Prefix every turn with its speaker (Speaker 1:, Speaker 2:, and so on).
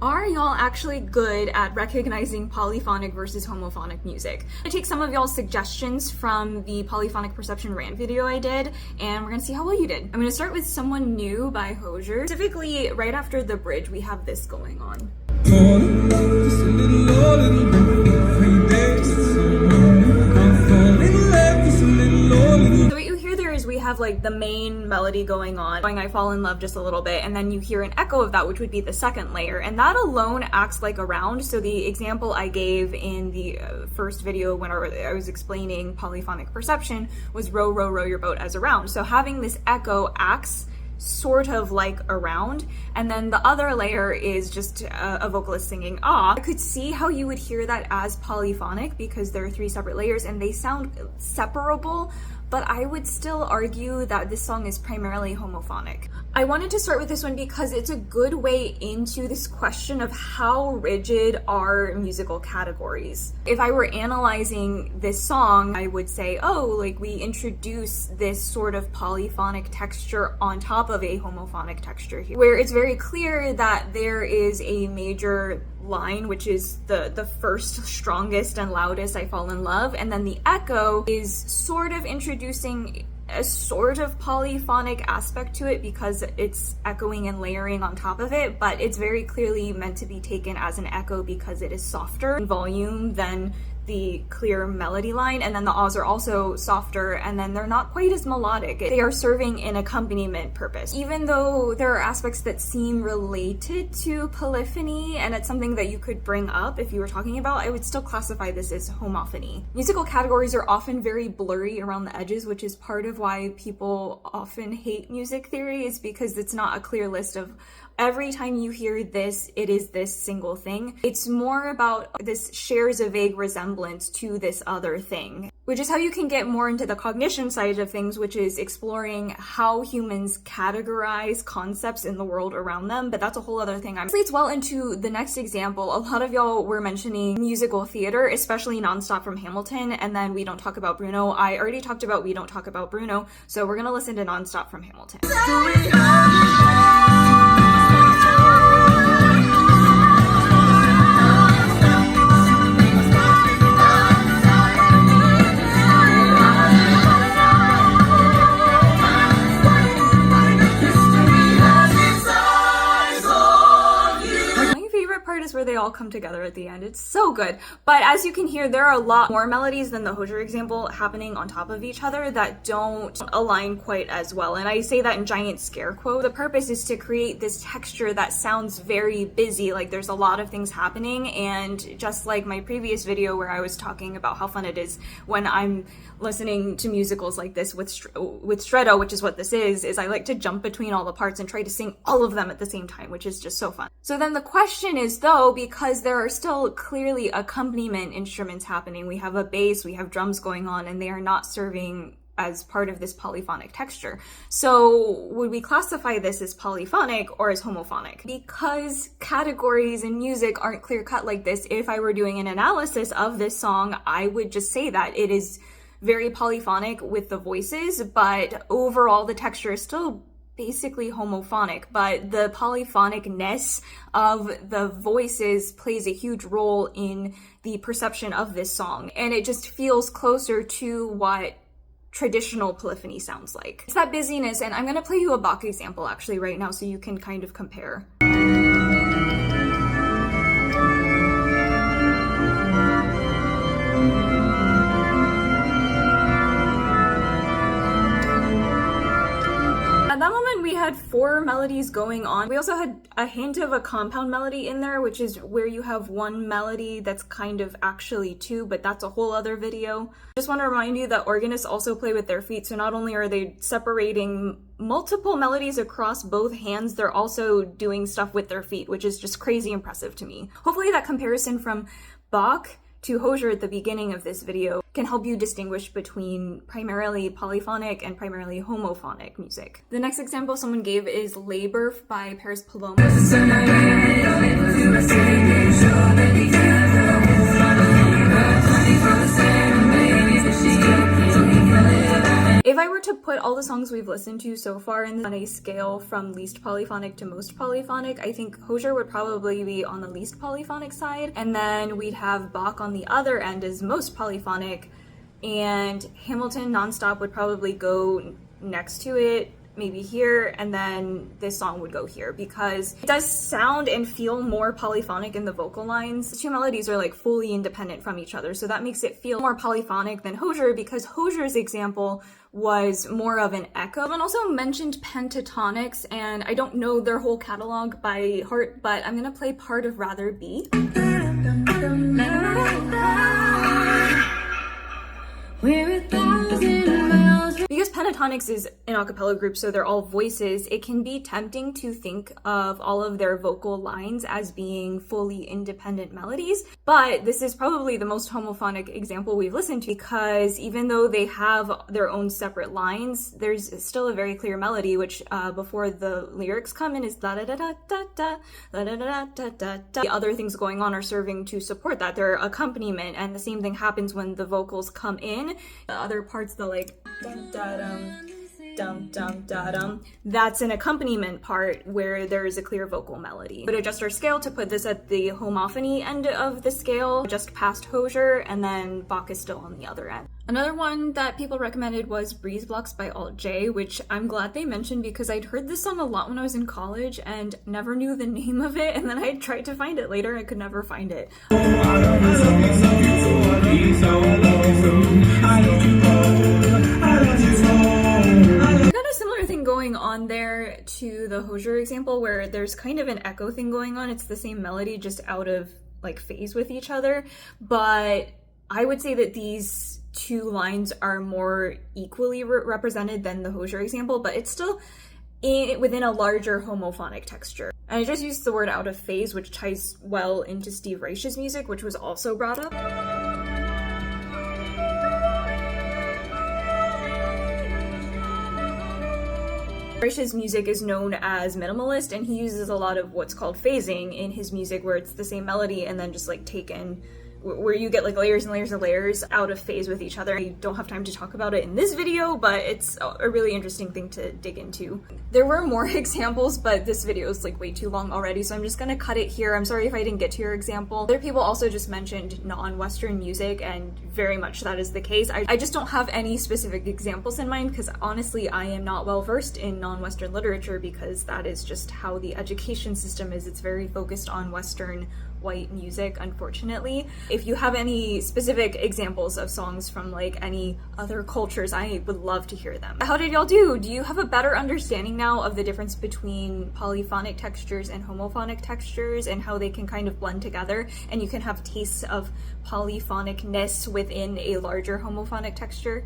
Speaker 1: Are y'all actually good at recognizing polyphonic versus homophonic music? I'm gonna take some of y'all's suggestions from the Polyphonic Perception rant video I did, and we're gonna see how well you did. I'm gonna start with Someone New by Hozier. Specifically, right after the bridge, we have this going on. So what you hear there is we have like the main melody going on, I fall in love just a little bit, and then you hear an echo of that, which would be the second layer, and that alone acts like a round. So the example I gave in the first video when I was explaining polyphonic perception was row, row, row your boat as a round. So having this echo acts sort of like a round, and then the other layer is just a vocalist singing ah. I could see how you would hear that as polyphonic because there are 3 separate layers and they sound separable, but I would still argue that this song is primarily homophonic. I wanted to start with this one because it's a good way into this question of how rigid are musical categories. If I were analyzing this song, I would say, oh, like we introduce this sort of polyphonic texture on top of a homophonic texture here, where it's very clear that there is a major line, which is the first strongest and loudest, I fall in love, and then the echo is sort of introducing a sort of polyphonic aspect to it because it's echoing and layering on top of it, but it's very clearly meant to be taken as an echo because it is softer in volume than the clear melody line, and then the ahs are also softer, and then they're not quite as melodic. They are serving an accompaniment purpose. Even though there are aspects that seem related to polyphony, and it's something that you could bring up if you were talking about, I would still classify this as homophony. Musical categories are often very blurry around the edges, which is part of why people often hate music theory, is because it's not a clear list of every time you hear this, it is this single thing. It's more about this shares a vague resemblance to this other thing, which is how you can get more into the cognition side of things, which is exploring how humans categorize concepts in the world around them, but that's a whole other thing. This leads well into the next example. A lot of y'all were mentioning musical theater, especially Nonstop from Hamilton, and then We Don't Talk About Bruno. I already talked about We Don't Talk About Bruno, so we're gonna listen to Nonstop from Hamilton. Is where they all come together at the end. It's so good. But as you can hear, there are a lot more melodies than the Hozier example happening on top of each other that don't align quite as well. And I say that in giant scare quote. The purpose is to create this texture that sounds very busy, like there's a lot of things happening. And just like my previous video where I was talking about how fun it is when I'm listening to musicals like this with stretto, which is what this is I like to jump between all the parts and try to sing all of them at the same time, which is just so fun. So then the question is, though, because there are still clearly accompaniment instruments happening, we have a bass, we have drums going on, and they are not serving as part of this polyphonic texture. So would we classify this as polyphonic or as homophonic? Because categories in music aren't clear cut like this, if I were doing an analysis of this song, I would just say that it is very polyphonic with the voices, but overall the texture is still basically homophonic, but the polyphonicness of the voices plays a huge role in the perception of this song, and it just feels closer to what traditional polyphony sounds like. It's that busyness, and I'm gonna play you a Bach example actually right now so you can kind of compare. At that moment, we had 4 melodies going on. We also had a hint of a compound melody in there, which is where you have one melody that's kind of actually 2, but that's a whole other video. Just want to remind you that organists also play with their feet, so not only are they separating multiple melodies across both hands, they're also doing stuff with their feet, which is just crazy impressive to me. Hopefully that comparison from Bach to Hozier at the beginning of this video can help you distinguish between primarily polyphonic and primarily homophonic music. The next example someone gave is Labor by Paris Paloma. If I were to put all the the songs we've listened to so far on a scale from least polyphonic to most polyphonic, I think Hozier would probably be on the least polyphonic side, and then we'd have Bach on the other end as most polyphonic, and Hamilton Nonstop would probably go next to it, maybe here, and then this song would go here because it does sound and feel more polyphonic in the vocal lines. The two melodies are like fully independent from each other, so that makes it feel more polyphonic than Hozier, because Hozier's example was more of an echo. And also mentioned pentatonics, and I don't know their whole catalog by heart, but I'm gonna play part of Rather Be. We're 1,000 miles. Because pentatonics is an a cappella group, so they're all voices, it can be tempting to think of all of their vocal lines as being fully independent melodies, but this is probably the most homophonic example we've listened to, because even though they have their own separate lines, there's still a very clear melody, which before the lyrics come in is da da da da da da da da da da da da. The other things going on are serving to support that. They're accompaniment, and the same thing happens when the vocals come in. The other parts, the like dum da dum dum dum da dum, that's an accompaniment part where there is a clear vocal melody. But adjust our scale to put this at the homophony end of the scale, just past Hozier, and then Bach is still on the other end. Another one that people recommended was Breeze Blocks by Alt J, which I'm glad they mentioned because I'd heard this song a lot when I was in college and never knew the name of it, and then I tried to find it later and I could never find it. Got a similar thing going on there to the Hozier example where there's kind of an echo thing going on. It's the same melody, just out of like phase with each other, but I would say that these two lines are more equally represented than the Hozier example, but it's still within a larger homophonic texture. And I just used the word out of phase, which ties well into Steve Reich's music, which was also brought up. Reich's music is known as minimalist, and he uses a lot of what's called phasing in his music, where it's the same melody and then just like taken, where you get like layers and layers and layers out of phase with each other. I don't have time to talk about it in this video, but it's a really interesting thing to dig into. There were more examples, but this video is like way too long already, so I'm just gonna cut it here. I'm sorry if I didn't get to your example. Other people also just mentioned non-Western music, and very much that is the case. I just don't have any specific examples in mind because honestly I am not well versed in non-Western literature, because that is just how the education system is. It's very focused on Western white music, unfortunately. If you have any specific examples of songs from like any other cultures, I would love to hear them. How did y'all do? Do you have a better understanding now of the difference between polyphonic textures and homophonic textures and how they can kind of blend together, and you can have tastes of polyphonicness within a larger homophonic texture?